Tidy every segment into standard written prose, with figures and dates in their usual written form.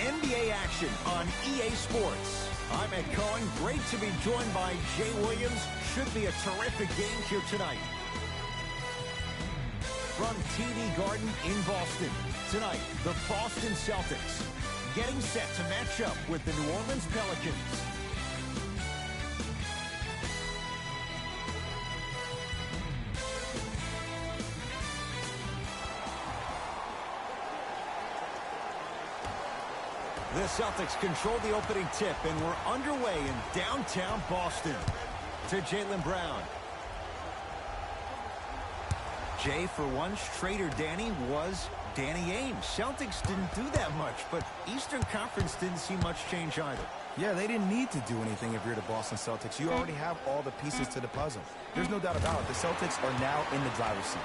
NBA action on EA Sports. I'm Ed Cohen. Great to be joined by Jay Williams. Should be a terrific game here tonight. From TD Garden in Boston, tonight, the Boston Celtics getting set to match up with the New Orleans Pelicans. The Celtics control the opening tip, and we're underway in downtown Boston. To Jaylen Brown. Jay, for once, Trader Danny was Danny Ainge. Celtics didn't do that much, but Eastern Conference didn't see much change either. Yeah, they didn't need to do anything if you're the Boston Celtics. You already have all the pieces to the puzzle. There's no doubt about it. The Celtics are now in the driver's seat.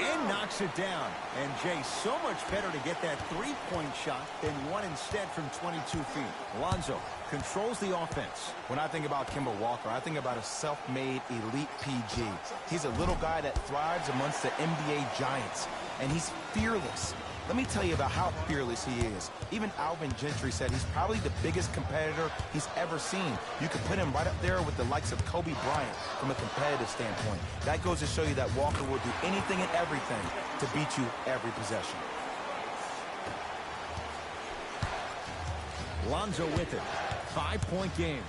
And knocks it down. And Jay, so much better to get that three-point shot than one instead from 22 feet. Lonzo controls the offense. When I think about Kemba Walker, I think about a self-made elite PG. He's a little guy that thrives amongst the NBA giants, and he's fearless. Let me tell you about how fearless he is. Even Alvin Gentry said he's probably the biggest competitor he's ever seen. You could put him right up there with the likes of Kobe Bryant from a competitive standpoint. That goes to show you that Walker will do anything and everything to beat you every possession. Lonzo with it. 5-point game.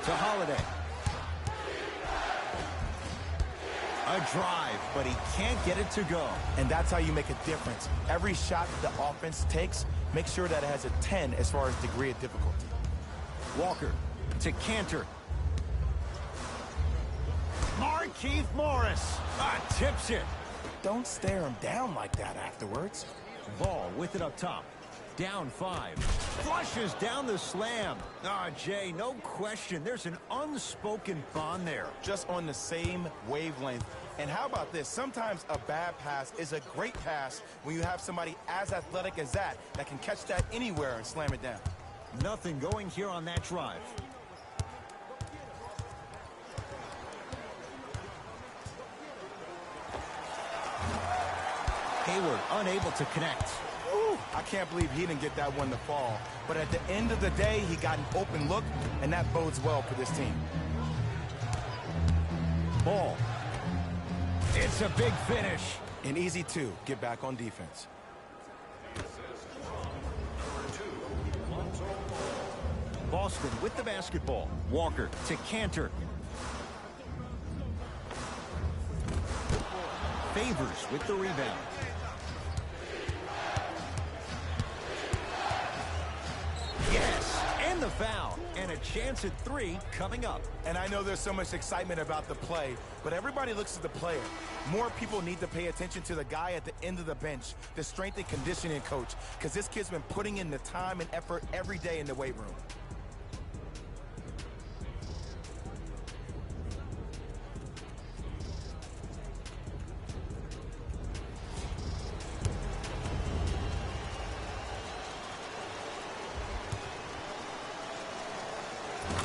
To Holiday. A drive, but he can't get it to go. And that's how you make a difference. Every shot the offense takes, make sure that it has a 10 as far as degree of difficulty. Walker to Cantor. Markieff Morris tips it. Don't stare him down like that afterwards. Ball with it up top. Down 5. Flushes down the slam. Jay, no question. There's an unspoken bond there. Just on the same wavelength. And how about this? Sometimes a bad pass is a great pass when you have somebody as athletic as that can catch that anywhere and slam it down. Nothing going here on that drive. Hayward unable to connect. I can't believe he didn't get that one to fall. But at the end of the day, he got an open look, and that bodes well for this team. Ball. It's a big finish. And easy, too. Get back on defense. Boston with the basketball. Walker to Cantor. Favors with the rebound. Yes, and the foul. And a chance at 3 coming up. And I know there's so much excitement about the play, but everybody looks at the player. More people need to pay attention to the guy at the end of the bench, the strength and conditioning coach, because this kid's been putting in the time and effort every day in the weight room.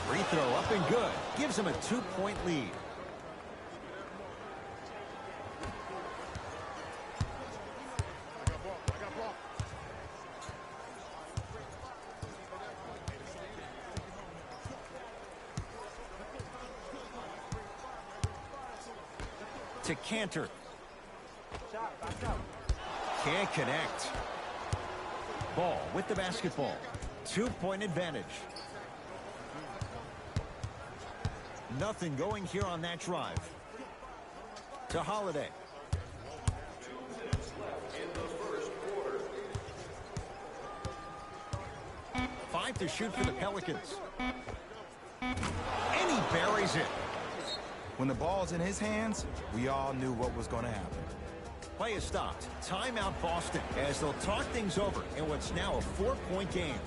Free throw up and good. Gives him a 2-point lead. To Cantor. Can't connect. Ball with the basketball. 2-point advantage. Nothing going here on that drive. To Holiday. 5 to shoot for the Pelicans. And he buries it. When the ball's in his hands, we all knew what was going to happen. Play is stopped. Timeout Boston as they'll talk things over in what's now a 4-point game.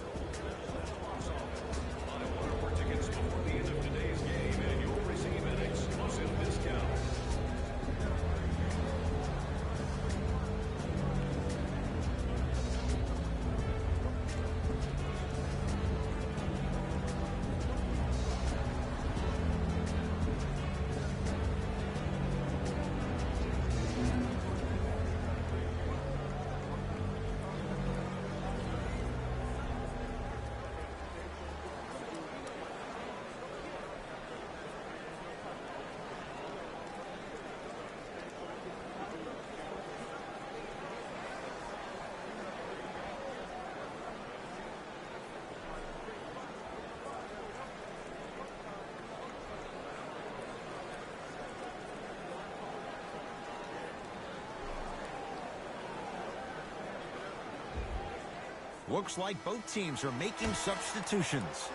Looks like both teams are making substitutions.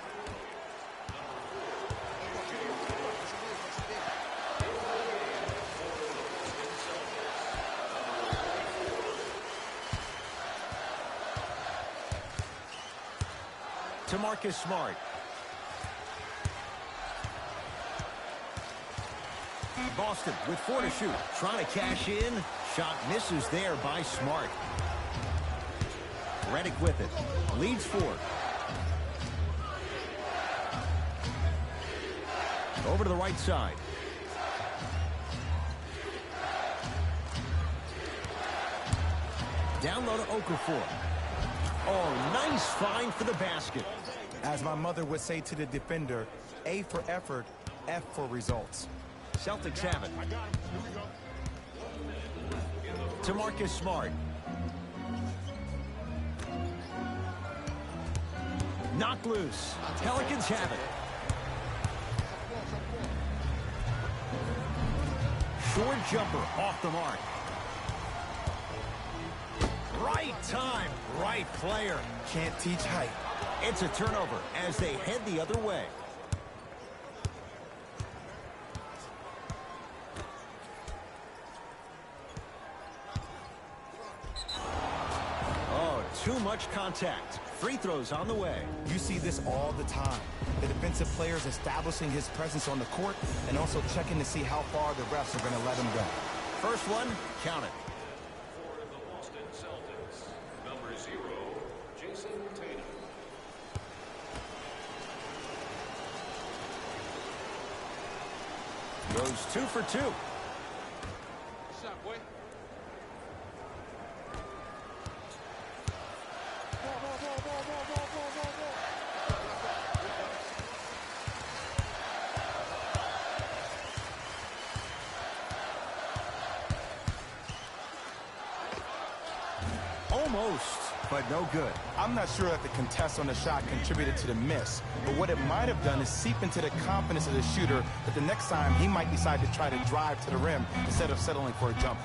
To Marcus Smart. Boston with 4 to shoot. Trying to cash in. Shot misses there by Smart. Reddick with it. Leads 4. Over to the right side. Down low to Okafor. Oh, nice find for the basket. As my mother would say to the defender, A for effort, F for results. Celtics have it. To Marcus Smart. Knocked loose. Pelicans have it. Short jumper off the mark. Right time, right player. Can't teach height. It's a turnover as they head the other way. Oh, too much contact. Free throws on the way. You see this all the time. The defensive players establishing his presence on the court and also checking to see how far the refs are going to let him go. First one, count it. For the Boston Celtics, number 0, Jason Tatum. Goes 2 for 2. Shot, boy. Almost, but no good. I'm not sure that the contest on the shot contributed to the miss, but what it might have done is seep into the confidence of the shooter that the next time he might decide to try to drive to the rim instead of settling for a jumper.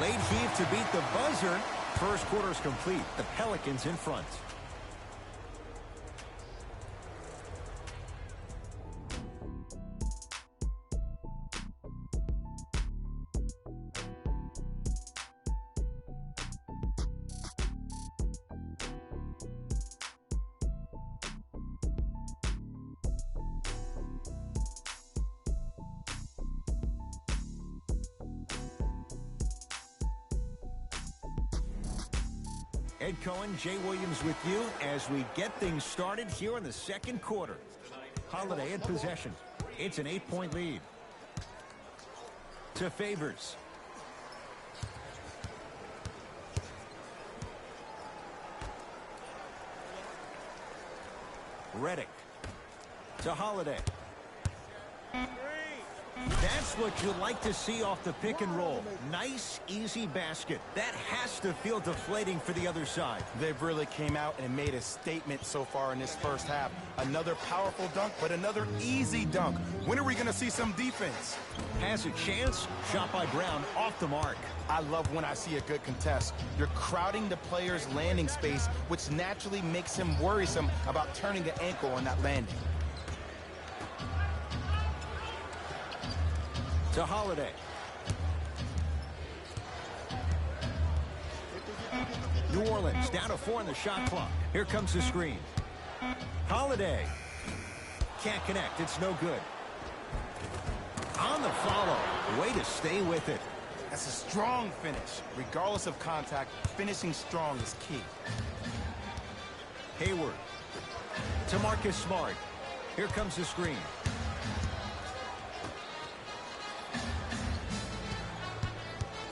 Late heave to beat the buzzer. First quarter is complete. The Pelicans in front. Ed Cohen, Jay Williams with you as we get things started here in the second quarter. Holiday in possession. It's an 8-point lead. To Favors. Reddick. To Holiday. That's what you like to see off the pick and roll. Nice, easy basket. That has to feel deflating for the other side. They've really came out and made a statement so far in this first half. Another powerful dunk, but another easy dunk. When are we going to see some defense? Has a chance. Shot by Brown off the mark. I love when I see a good contest. You're crowding the player's landing space, which naturally makes him worrisome about turning the ankle on that landing. To Holiday. New Orleans down to 4 in the shot clock. Here comes the screen. Holiday. Can't connect. It's no good. On the follow. Way to stay with it. That's a strong finish. Regardless of contact, finishing strong is key. Hayward. To Marcus Smart. Here comes the screen.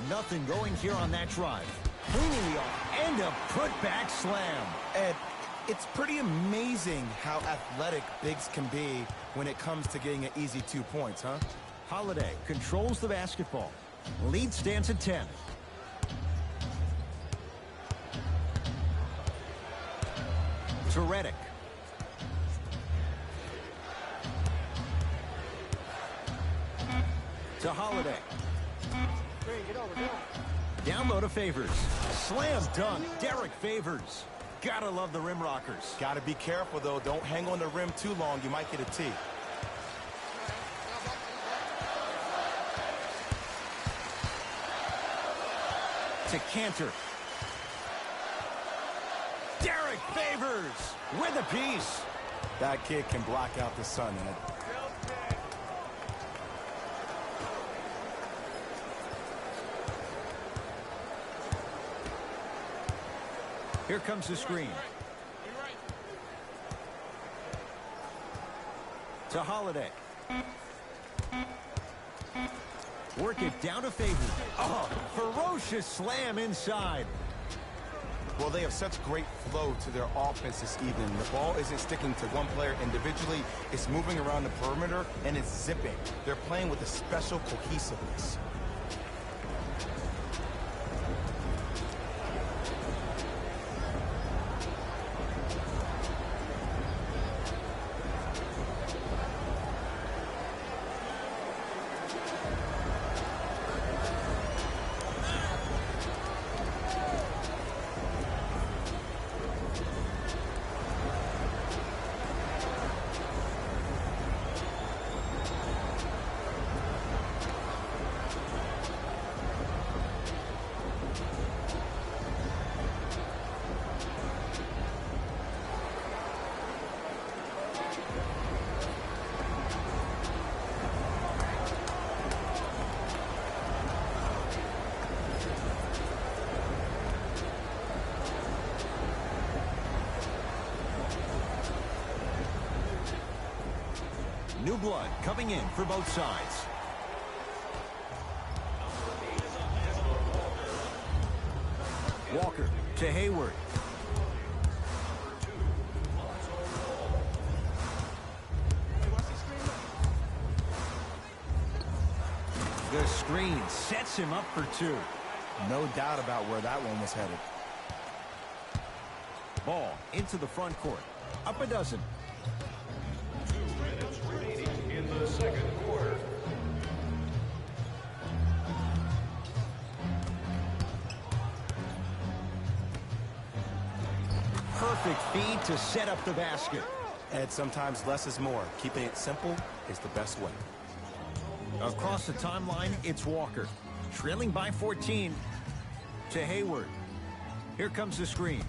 Nothing going here on that drive. Cleaning the off and a putback slam. Ed, it's pretty amazing how athletic bigs can be when it comes to getting an easy 2 points, huh? Holiday controls the basketball. Lead stands at 10. To Reddick. To Holiday. Down low to Favors. Slam dunk. Derrick Favors. Gotta love the rim rockers. Gotta be careful, though. Don't hang on the rim too long. You might get a tee. To Cantor. Derrick Favors with a piece. That kid can block out the sun, Ed. Here comes the screen. To Holiday. Work it down to Favors. Oh, ferocious slam inside. Well, they have such great flow to their offense this evening. The ball isn't sticking to one player individually. It's moving around the perimeter, and it's zipping. They're playing with a special cohesiveness. New blood coming in for both sides. Walker to Hayward. The screen sets him up for two. No doubt about where that one was headed. Ball into the front court. Up a dozen. 2 minutes remaining in the second quarter. Perfect feed to set up the basket. And sometimes less is more. Keeping it simple is the best way. Across the timeline, it's Walker. Trailing by 14 to Hayward. Here comes the screen.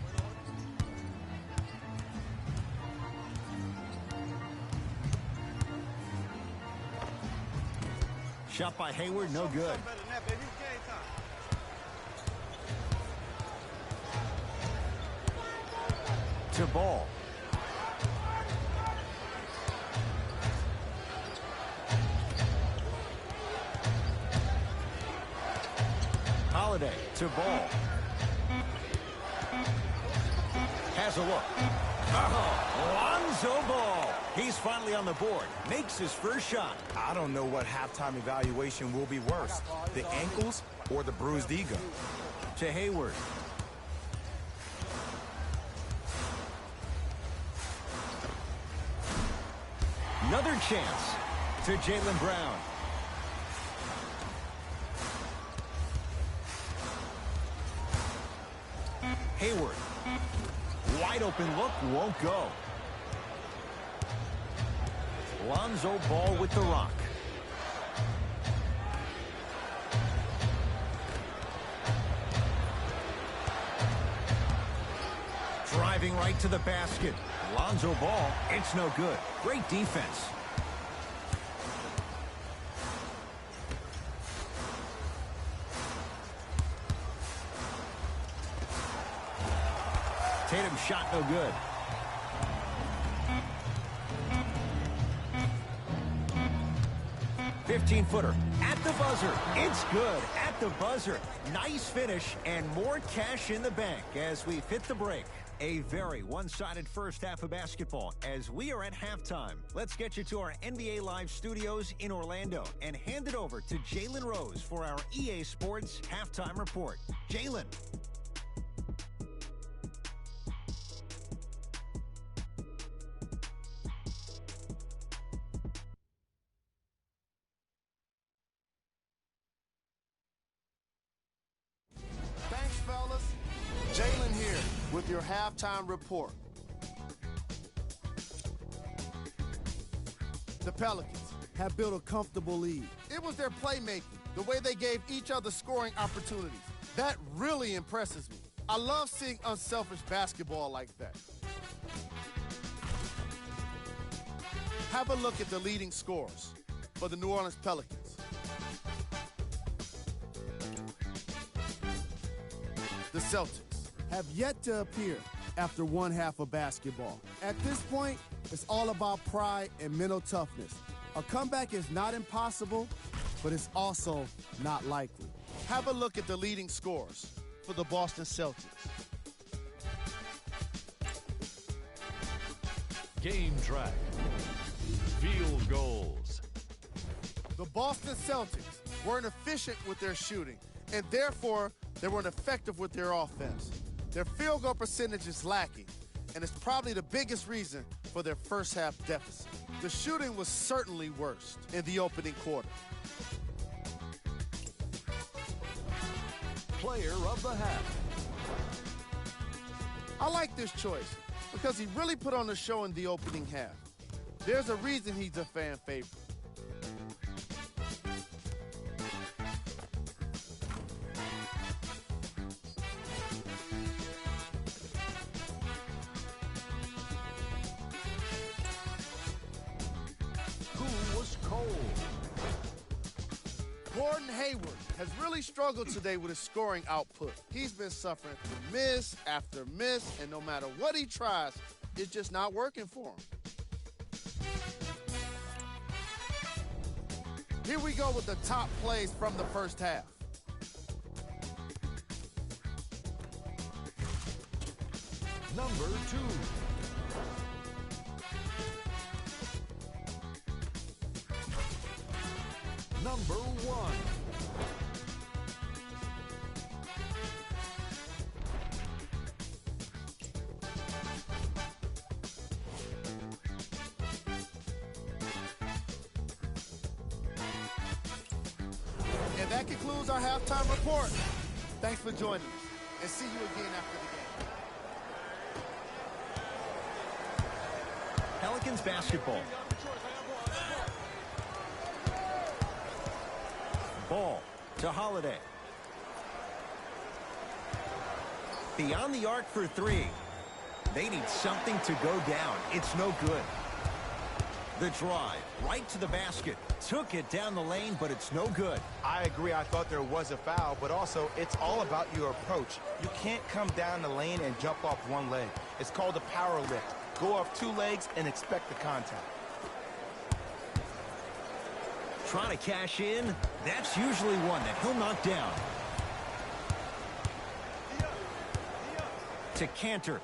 Shot by Hayward, no good. To Ball. Holiday to Ball. Has a look. Oh, Lonzo Ball. He's finally on the board. Makes his first shot. I don't know what halftime evaluation will be worse, the ankles or the bruised ego. To Hayward. Another chance to Jaylen Brown. Hayward. Wide open look, won't go. Lonzo Ball with the rock. Driving right to the basket. Lonzo Ball, it's no good. Great defense. Tatum shot no good. Fifteen-footer at the buzzer. It's good at the buzzer. Nice finish and more cash in the bank as we've hit the break. A very one-sided first half of basketball as we are at halftime. Let's get you to our NBA Live studios in Orlando and hand it over to Jalen Rose for our EA Sports halftime report. Jalen. with your halftime report. The Pelicans have built a comfortable lead. It was their playmaking, the way they gave each other scoring opportunities. That really impresses me. I love seeing unselfish basketball like that. Have a look at the leading scorers for the New Orleans Pelicans. The Celtics have yet to appear after one half of basketball. At this point, it's all about pride and mental toughness. A comeback is not impossible, but it's also not likely. Have a look at the leading scorers for the Boston Celtics. Game track. Field goals. The Boston Celtics weren't efficient with their shooting, and therefore they weren't effective with their offense. Their field goal percentage is lacking, and it's probably the biggest reason for their first half deficit. The shooting was certainly worst in the opening quarter. Player of the half. I like this choice because he really put on a show in the opening half. There's a reason he's a fan favorite. Who was cold? Gordon Hayward has really struggled today with his scoring output. He's been suffering from miss after miss, and no matter what he tries, it's just not working for him. Here we go with the top plays from the first half. Number 2. Number 1. And that concludes our halftime report. Thanks for joining us, and see you again after the game. Pelicans basketball. Ball to Holiday. Beyond the arc for three. They need something to go down. It's no good. The drive right to the basket. Took it down the lane, but it's no good. I agree. I thought there was a foul, but also it's all about your approach. You can't come down the lane and jump off one leg. It's called a power lift. Go off two legs and expect the contact. Trying to cash in. That's usually one that he'll knock down. To Cantor.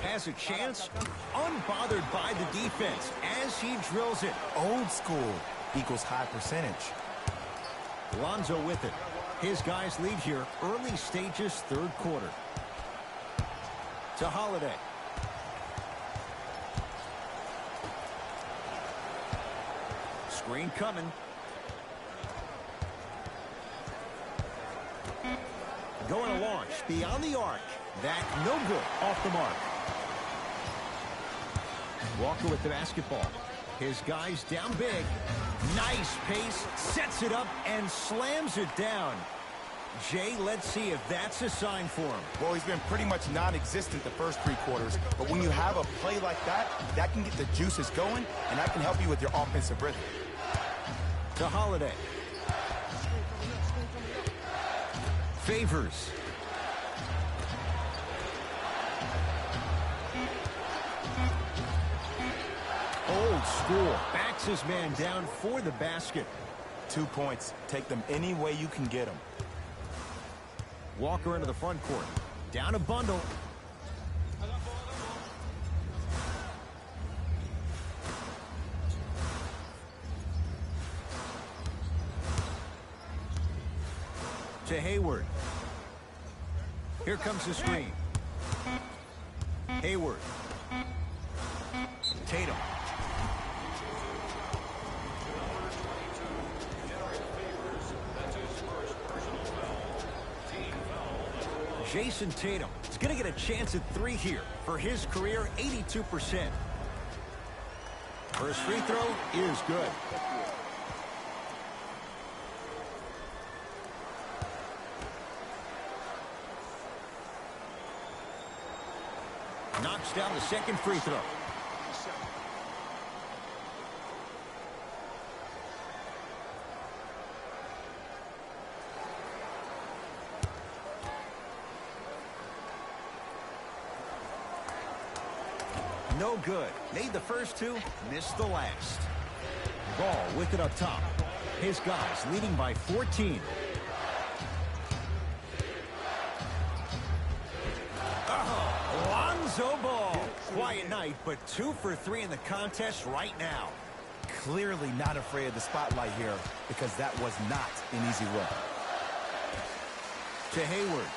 Has a chance, unbothered by the defense as he drills it. Old school equals high percentage. Lonzo with it. His guys lead here, early stages, third quarter. To Holiday. Screen coming. Going to launch beyond the arc. That no good, off the mark. Walker with the basketball. His guys down big. Nice pace, sets it up, and slams it down. Jay, let's see if that's a sign for him. Well, he's been pretty much non-existent the first three quarters, but when you have a play like that, that can get the juices going, and that can help you with your offensive rhythm. To Holiday. Favors. Old school. Backs his man down for the basket. 2 points. Take them any way you can get them. Walker into the front court. Down a bundle. To Hayward. Here comes the screen. Hayward. Tatum. Jason Tatum is going to get a chance at 3 here for his career 82%. First free throw is good. Knocks down the second free throw. No good. Made the first two, missed the last. Ball with it up top. His guys leading by 14. Lonzo Ball. Quiet night, but 2 for 3 in the contest right now. Clearly not afraid of the spotlight here because that was not an easy look. To Hayward.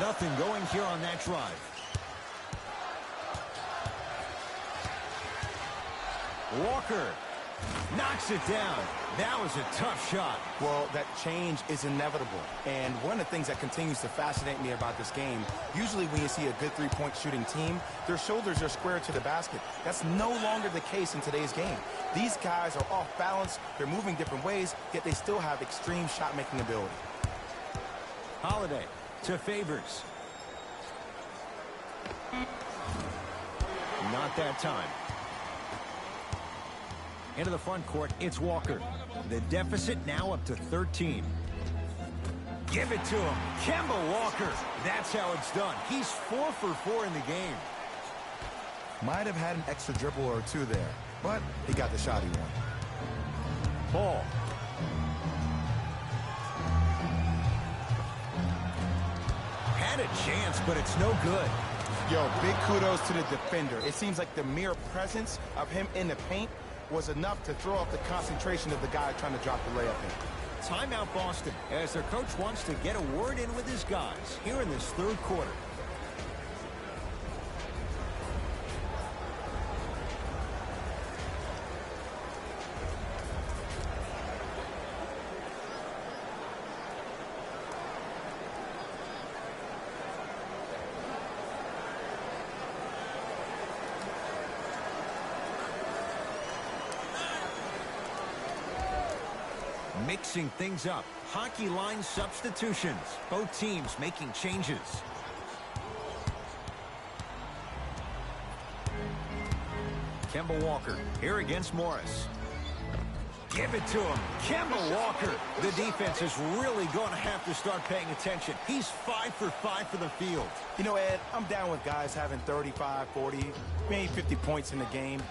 Nothing going here on that drive. Walker knocks it down. That was a tough shot. Well, that change is inevitable. And one of the things that continues to fascinate me about this game, usually when you see a good three-point shooting team, their shoulders are square to the basket. That's no longer the case in today's game. These guys are off balance. They're moving different ways, yet they still have extreme shot-making ability. Holiday to Favors. Not that time. Into the front court, it's Walker. The deficit now up to 13. Give it to him. Kemba Walker. That's how it's done. He's 4 for 4 in the game. Might have had an extra dribble or two there, but he got the shot he wanted. Ball. Had a chance, but it's no good. Yo, big kudos to the defender. It seems like the mere presence of him in the paint was enough to throw off the concentration of the guy trying to drop the layup in. Timeout Boston, as their coach wants to get a word in with his guys here in this third quarter. Mixing things up. Hockey line substitutions. Both teams making changes. Kemba Walker here against Morris. Give it to him. Kemba Walker. The defense is really going to have to start paying attention. He's 5 for 5 for the field. You know, Ed, I'm down with guys having 35, 40, maybe 50 points in the game.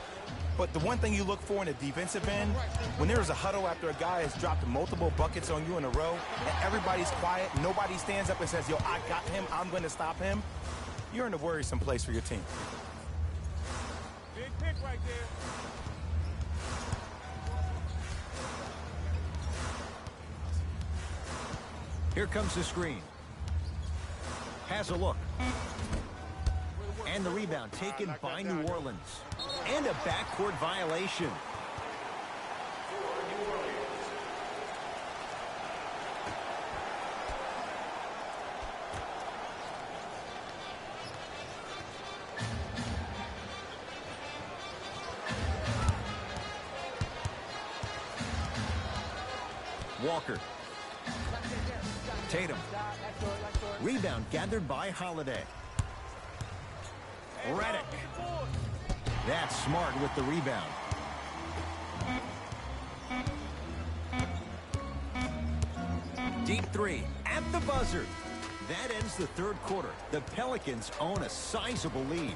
But the one thing you look for in a defensive end, when there is a huddle after a guy has dropped multiple buckets on you in a row, and everybody's quiet, nobody stands up and says, yo, I got him, I'm going to stop him, you're in a worrisome place for your team. Big pick right there. Here comes the screen. Has a look. And the rebound taken by New Orleans. And a backcourt violation. Walker. Tatum. Rebound gathered by Holiday. Reddick. That's smart with the rebound. Deep three at the buzzer. That ends the third quarter. The Pelicans own a sizable lead.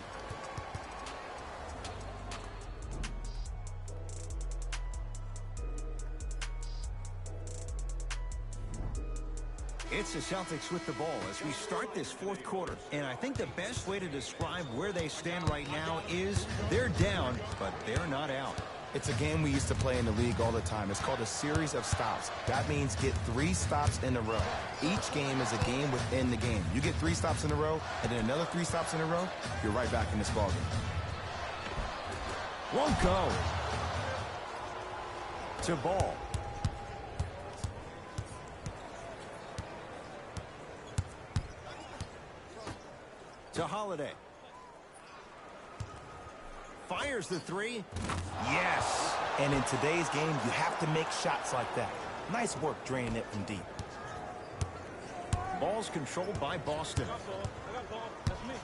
It's the Celtics with the ball as we start this fourth quarter. And I think the best way to describe where they stand right now is they're down, but they're not out. It's a game we used to play in the league all the time. It's called a series of stops. That means get 3 stops in a row. Each game is a game within the game. You get 3 stops in a row, and then another 3 stops in a row, you're right back in this ballgame. Won't go. To Ball. to Holiday. Fires the three. Yes. And in today's game, you have to make shots like that. Nice work draining it from deep. Ball's controlled by Boston. I got ball. That's me.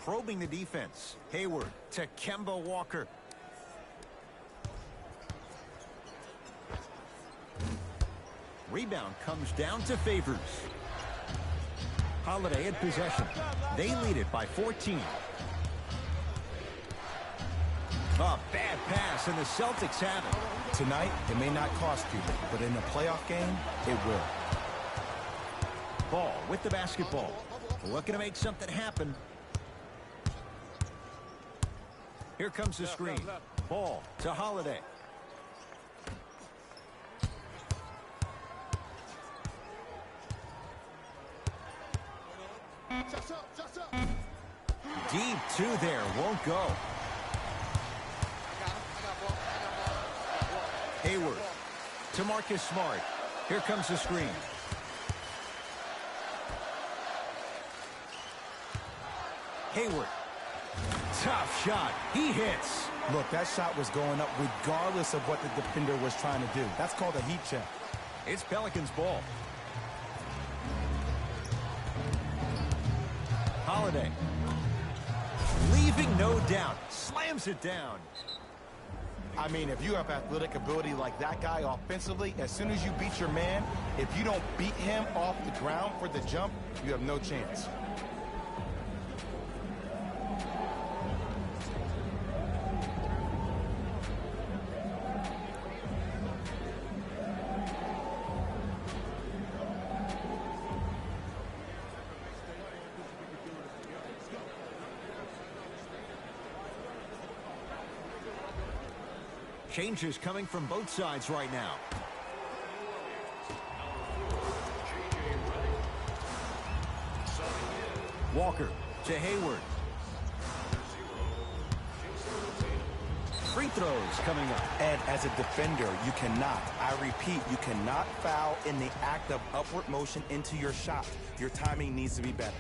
Probing the defense. Hayward to Kemba Walker. Rebound comes down to Favors. Holiday in possession. They lead it by 14. A bad pass, and the Celtics have it. Tonight, it may not cost you, but in a playoff game, it will. Ball with the basketball. Looking to make something happen. Here comes the screen. Ball to Holiday. Deep two there, won't go. Hayward to Marcus Smart. Here comes the screen. Hayward. Tough shot. He hits. Look, that shot was going up regardless of what the defender was trying to do. That's called a heat check. It's Pelicans ball. Holiday. Leaving no doubt. Slams it down. I mean, if you have athletic ability like that guy offensively, as soon as you beat your man, if you don't beat him off the ground for the jump, you have no chance. Changes coming from both sides right now. Walker to Hayward. Free throws coming up. And as a defender, you cannot, I repeat, you cannot foul in the act of upward motion into your shot. Your timing needs to be better.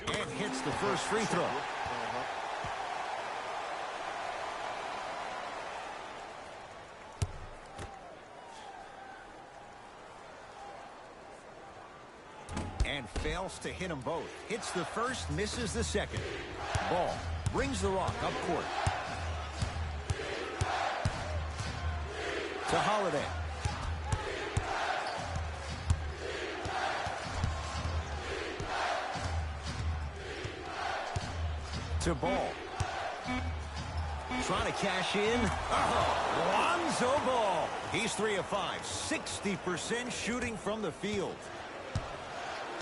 And hits the first free throw. And fails to hit them both. Hits the first, misses the second. Ball brings the rock up court. To Holiday. To Ball. Trying to cash in. Oh, Lonzo Ball. He's 3 of 5. 60% shooting from the field.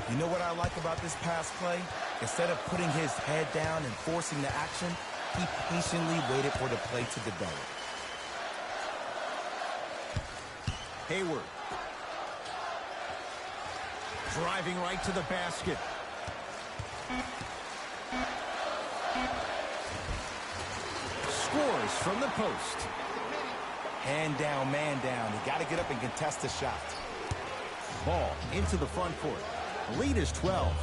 You know what I like about this pass play? Instead of putting his head down and forcing the action, he patiently waited for the play to develop. Hayward. Driving right to the basket. Scores from the post. Hand down, man down. You got to get up and contest the shot. Ball into the front court. Lead is 12.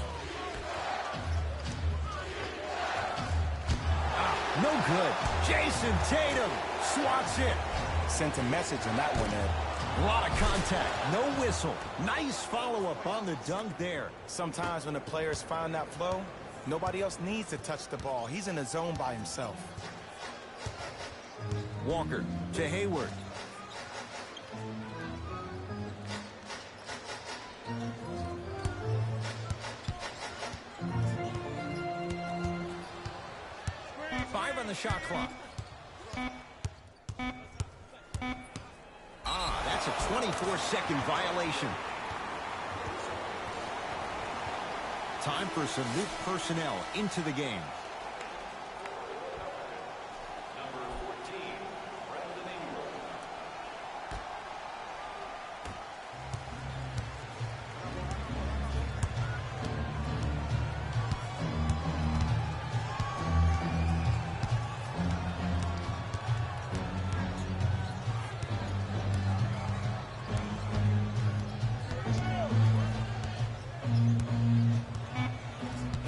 No good. Jason Tatum swats it. Sent a message on that one, Ed. A lot of contact. No whistle. Nice follow-up on the dunk there. Sometimes when the players find that flow, nobody else needs to touch the ball. He's in the zone by himself. Walker to Hayward. Five on the shot clock. That's a 24-second violation. Time for some new personnel into the game. Number 14, Brandon Ingram.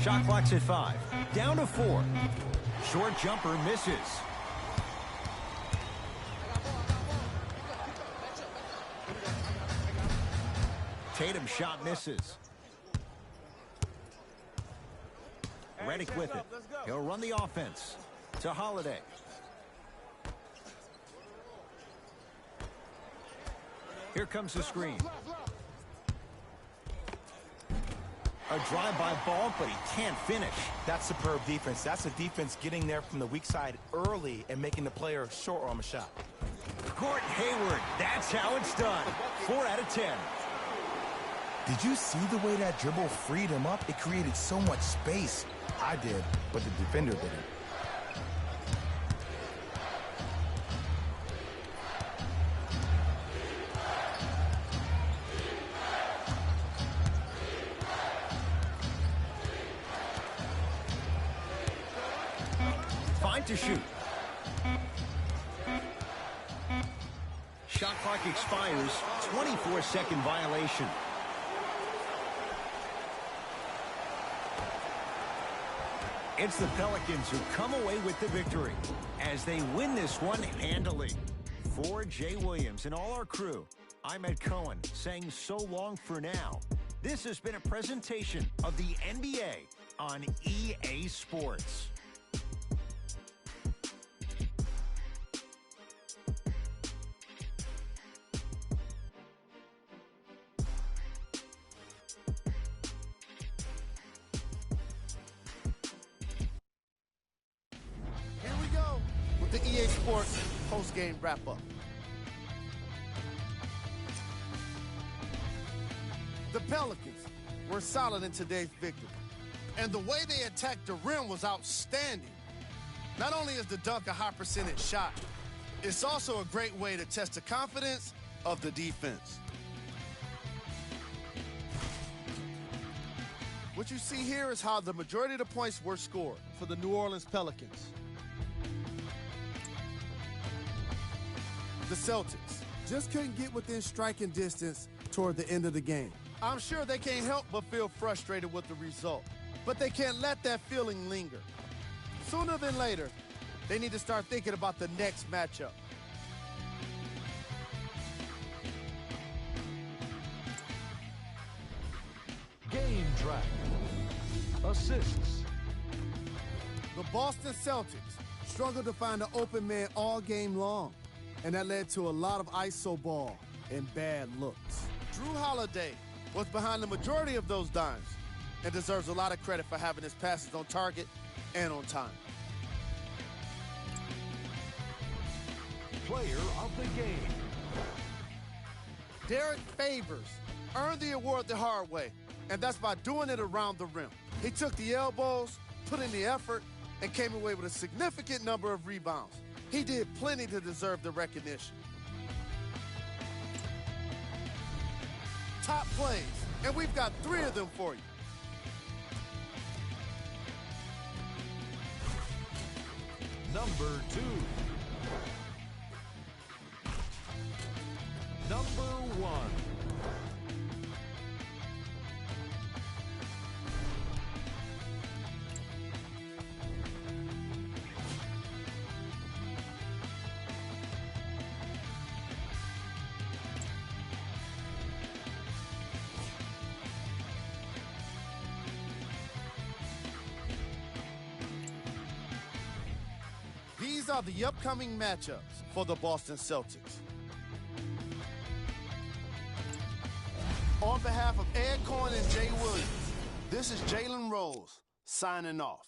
Shot clock's at 5. Down to 4. Short jumper misses. Tatum's shot misses. Reddick with it. He'll run the offense to Holiday. Here comes the screen. A drive-by ball, but he can't finish. That's superb defense. That's a defense getting there from the weak side early and making the player short arm a shot. Gordon Hayward, that's how it's done. 4 out of 10. Did you see the way that dribble freed him up? It created so much space. I did, but the defender didn't. Fine to shoot. Shot clock expires. 24-second violation. It's the Pelicans who come away with the victory as they win this one handily. For Jay Williams and all our crew, I'm Ed Cohen saying so long for now. This has been a presentation of the NBA on EA Sports. The EA Sports post-game wrap-up. The Pelicans were solid in today's victory, and the way they attacked the rim was outstanding. Not only is the dunk a high percentage shot, it's also a great way to test the confidence of the defense. What you see here is how the majority of the points were scored for the New Orleans Pelicans. The Celtics just couldn't get within striking distance toward the end of the game. I'm sure they can't help but feel frustrated with the result, but they can't let that feeling linger. Sooner than later, they need to start thinking about the next matchup. Game track. Assists. The Boston Celtics struggled to find an open man all game long, and that led to a lot of iso ball and bad looks. Drew Holiday was behind the majority of those dimes and deserves a lot of credit for having his passes on target and on time. Player of the game. Derrick Favors earned the award the hard way, and that's by doing it around the rim. He took the elbows, put in the effort, and came away with a significant number of rebounds. He did plenty to deserve the recognition. Top plays, and we've got 3 of them for you. Number 2. Number 1. These are the upcoming matchups for the Boston Celtics. On behalf of Ed Cohen and Jay Williams, this is Jalen Rose signing off.